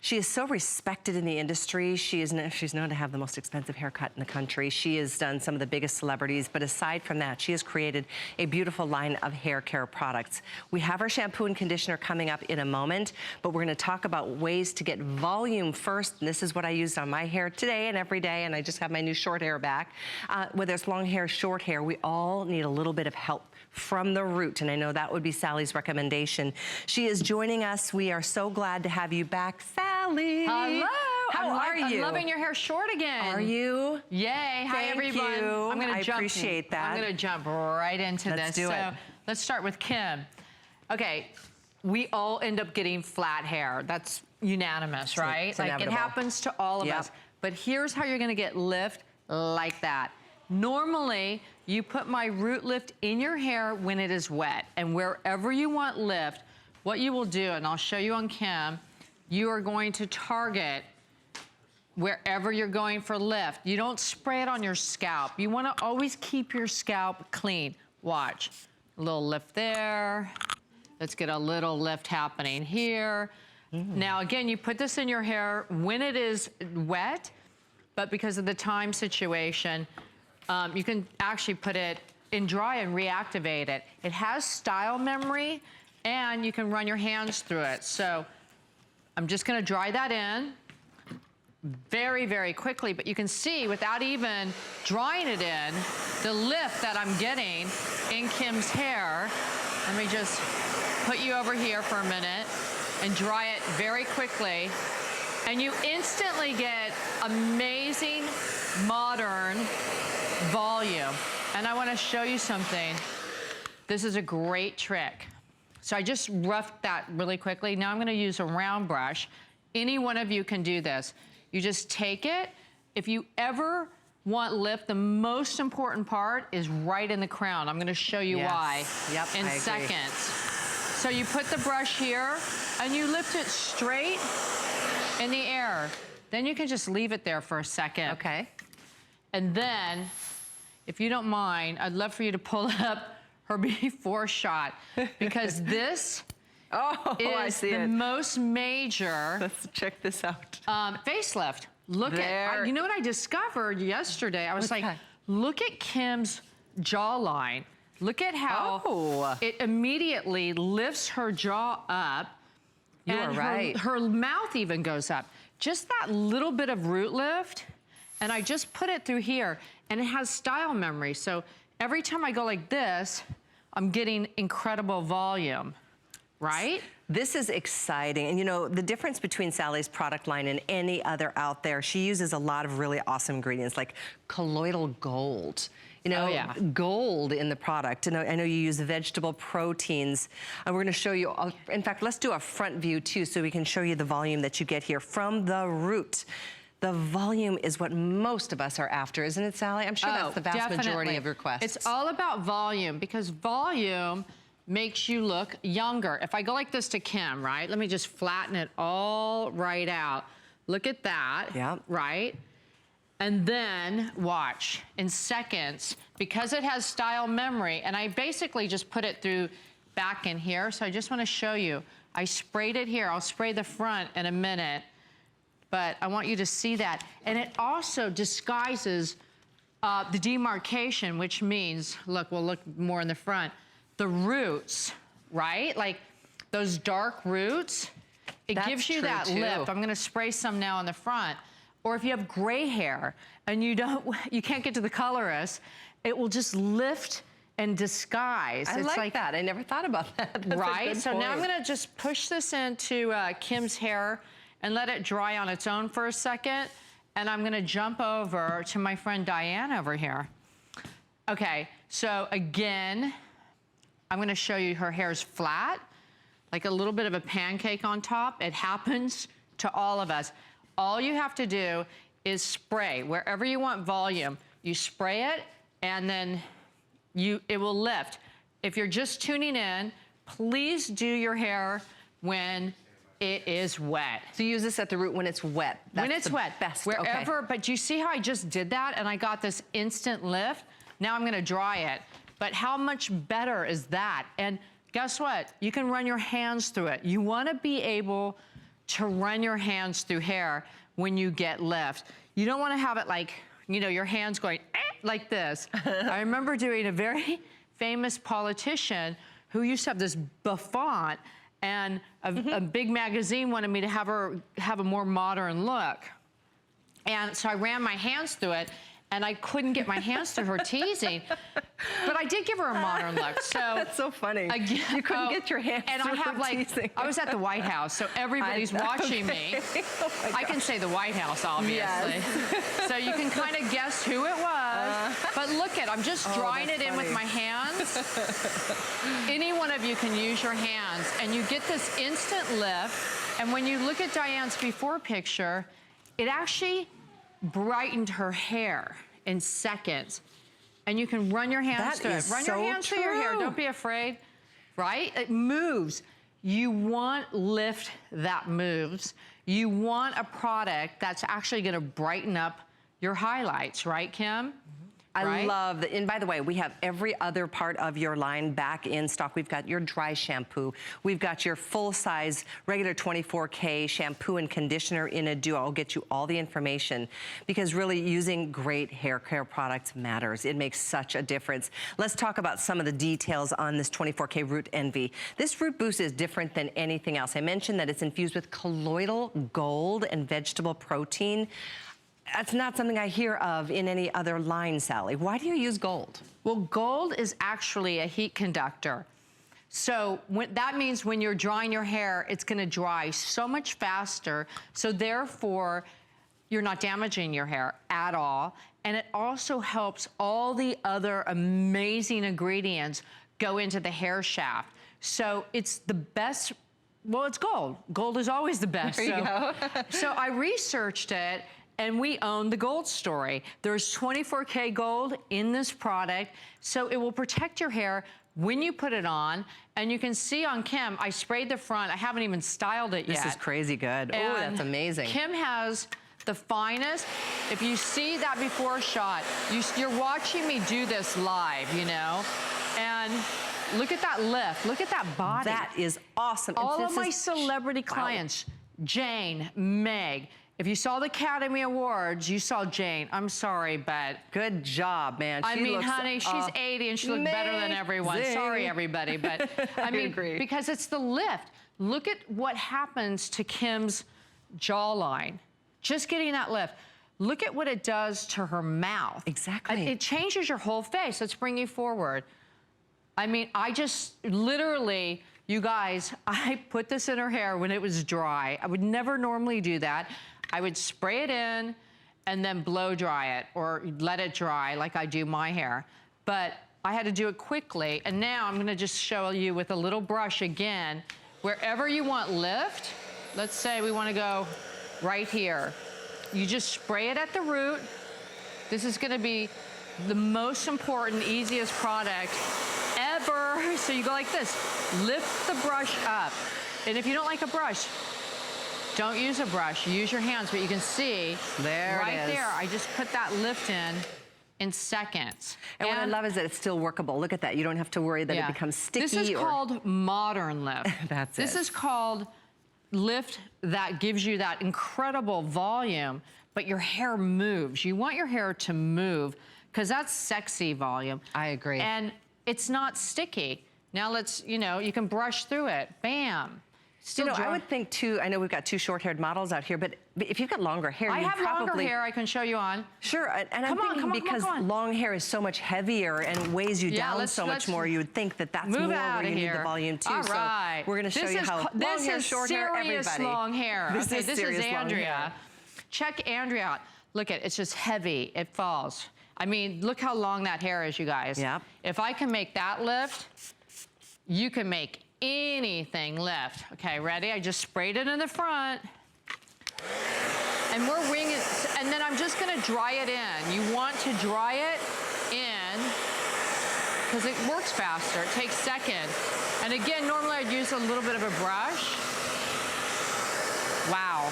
She is so respected in the industry. She's known to have the most expensive haircut in the country. She has done some of the biggest celebrities, but aside from that, she has created a beautiful line of hair care products. We have our shampoo and conditioner coming up in a moment, but we're gonna talk about ways to get volume first, and this is what I used on my hair today and every day, and I just have my new short hair back. Whether it's long hair, short hair, we all need a little bit of help from the root, and I know that would be Sally's recommendation. She is joining us. We are so glad to have you back, Sally. Hello. How are you? I'm loving your hair short again. Are you? Yay. Hi, everyone. I appreciate that. I'm going to jump right into this. Let's do it. Let's start with Kim. Okay, we all end up getting flat hair. That's unanimous, right? It's like it happens to all of us. But here's how you're going to get lift like that. Normally, you put my root lift in your hair when it is wet, and wherever you want lift, what you will do, and I'll show you on Kim, you are going to target wherever you're going for lift. You don't spray it on your scalp. You want to always keep your scalp clean. Watch, a little lift there. Let's get a little lift happening here. Now again, you put this in your hair when it is wet, but because of the time situation, you can actually put it in dry and reactivate it. It has style memory, and you can run your hands through it. So I'm just gonna dry that in very, very quickly, but you can see without even drying it in, the lift that I'm getting in Kim's hair. Let me just put you over here for a minute and dry it very quickly. And you instantly get amazing, modern volume. And I want to show you something. This is a great trick. So I just roughed that really quickly. Now I'm going to use a round brush. Any one of you can do this. You just take it. If you ever want lift, the most important part is right in the crown. I'm going to show you why in seconds. So you put the brush here and you lift it straight in the air. Then you can just leave it there for a second. Okay. And then, if you don't mind, I'd love for you to pull up her before shot, because this is the most major. Let's check this out. Facelift. Look at, you know what I discovered yesterday? I was like, look at Kim's jawline. Look at how it immediately lifts her jaw up. You are right. Her mouth even goes up. Just that little bit of root lift, and I just put it through here, and it has style memory. So every time I go like this, I'm getting incredible volume, right? This is exciting. And you know, the difference between Sally's product line and any other out there, she uses a lot of really awesome ingredients like colloidal gold. You know, gold in the product. And I know you use vegetable proteins. And we're gonna show you, in fact, let's do a front view too, so we can show you the volume that you get here from the root. The volume is what most of us are after, isn't it, Sally? I'm sure that's the vast majority of requests. It's all about volume, because volume makes you look younger. If I go like this to Kim, right? Let me just flatten it all right out. Look at that, right? And then watch, in seconds, because it has style memory, and I basically just put it through back in here, so I just wanna show you. I sprayed it here. I'll spray the front in a minute, but I want you to see that. And it also disguises the demarcation, which means, look, we'll look more in the front, the roots, right? Like those dark roots, it gives you that lift. I'm gonna spray some now on the front. Or if you have gray hair and you can't get to the colorist, it will just lift and disguise. I like that. I never thought about that. That's right? So now I'm gonna just push this into Kim's hair and let it dry on its own for a second. And I'm gonna jump over to my friend Diane over here. Okay, so again, I'm gonna show you her hair's flat, like a little bit of a pancake on top. It happens to all of us. All you have to do is spray. Wherever you want volume, you spray it, and then it will lift. If you're just tuning in, please do your hair when it is wet. So you use this at the root when it's wet. When it's wet. Best. Wherever, but you see how I just did that and I got this instant lift? Now I'm gonna dry it. But how much better is that? And guess what? You can run your hands through it. You wanna be able to run your hands through hair when you get lift. You don't wanna have it like, you know, your hands going like this. I remember doing a very famous politician who used to have this bouffant, and a big magazine wanted me to have her have a more modern look. And so I ran my hands through it, and I couldn't get my hands through her teasing. But I did give her a modern look. So that's so funny. Again, you couldn't get your hands and through I have her like, teasing. I was at the White House, so everybody's watching me. Oh I can say the White House, obviously. Yes. So you can kind of guess who it was. But look at, I'm just drawing it in with my hands. Any one of you can use your hands, and you get this instant lift. And when you look at Diane's before picture, it actually brightened her hair in seconds. And you can run your hands through it. Run your hands through your hair. Don't be afraid, right? It moves. You want lift that moves. You want a product that's actually gonna brighten up your highlights, right, Kim? I love that. And by the way, we have every other part of your line back in stock. We've got your dry shampoo. We've got your full-size regular 24K shampoo and conditioner in a duo. I'll get you all the information, because really using great hair care products matters. It makes such a difference. Let's talk about some of the details on this 24K Root Envy. This Root Boost is different than anything else. I mentioned that it's infused with colloidal gold and vegetable protein. That's not something I hear of in any other line, Sally. Why do you use gold? Well, gold is actually a heat conductor. So that means when you're drying your hair, it's gonna dry so much faster. So therefore, you're not damaging your hair at all. And it also helps all the other amazing ingredients go into the hair shaft. So it's the best, well, it's gold. Gold is always the best. There you go. So I researched it, and we own the gold story. There's 24K gold in this product, so it will protect your hair when you put it on. And you can see on Kim, I sprayed the front. I haven't even styled it yet. This is crazy good. Oh, that's amazing. Kim has the finest. If you see that before shot, you're watching me do this live, you know? And look at that lift. Look at that body. That is awesome. All of my celebrity clients, Jane, Meg, if you saw the Academy Awards, you saw Jane. I'm sorry, but... Good job, man. I mean, honey, she's 80 and she looked better than everyone. Sorry, everybody, but I mean, because it's the lift. Look at what happens to Kim's jawline. Just getting that lift. Look at what it does to her mouth. Exactly. It changes your whole face. Let's bring you forward. I mean, I just literally... You guys, I put this in her hair when it was dry. I would never normally do that. I would spray it in and then blow dry it or let it dry like I do my hair. But I had to do it quickly. And now I'm gonna just show you with a little brush again, wherever you want lift, let's say we wanna go right here. You just spray it at the root. This is gonna be the most important, easiest product ever. So you go like this, lift the brush up. And if you don't like a brush, don't use a brush, use your hands, but you can see right there, I just put that lift in seconds. And what I love is that it's still workable. Look at that, you don't have to worry that it becomes sticky. This is called modern lift. That's This is called lift that gives you that incredible volume, but your hair moves. You want your hair to move, because that's sexy volume. I agree. And it's not sticky. Now let's, you know, you can brush through it. Bam. Still I would think too, I know we've got two short-haired models out here, but if you've got longer hair, I have longer hair I can show you on. Sure, and I'm thinking because long hair is so much heavier and weighs you down so much more, you would think that that's more where you need the volume too. All right. So we're gonna show you how long hair, short hair, everybody. This is serious long hair. This is Andrea. Check Andrea out. Look at, it's just heavy, it falls. I mean, look how long that hair is, you guys. Yeah. If I can make that lift, you can make anything lift. Okay, ready? I just sprayed it in the front. And we're winging, and then I'm just gonna dry it in. You want to dry it in, because it works faster, it takes seconds. And again, normally I'd use a little bit of a brush. Wow.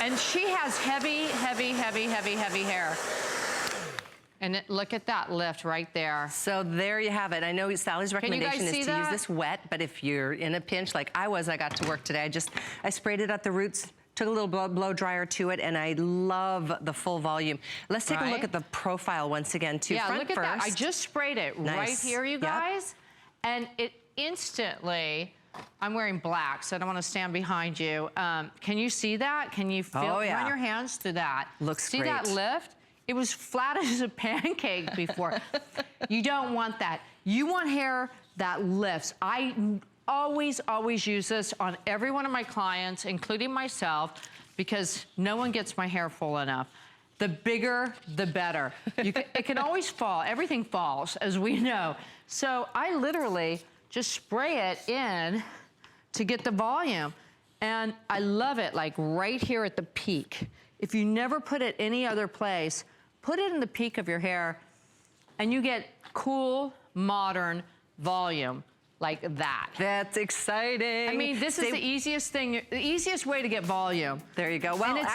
And she has heavy, heavy, heavy, heavy, heavy hair. And look at that lift right there. So there you have it. I know Sally's recommendation is to use this wet, but if you're in a pinch like I was, I got to work today. I sprayed it at the roots, took a little blow dryer to it, and I love the full volume. Let's take a look at the profile once again, too. Yeah, Front look at first. that. I just sprayed it right here, you guys. And it instantly, I'm wearing black, so I don't want to stand behind you. Can you see that? Can you feel, run your hands through that? Looks great. See that lift? It was flat as a pancake before. You don't want that. You want hair that lifts. I always use this on every one of my clients, including myself, because no one gets my hair full enough. The bigger, the better. It can always fall. Everything falls, as we know. So I literally just spray it in to get the volume. And I love it, like right here at the peak. If you never put it any other place, put it in the peak of your hair, and you get cool, modern volume like that. That's exciting. I mean, this is the easiest thing, the easiest way to get volume. There you go. Well, actually,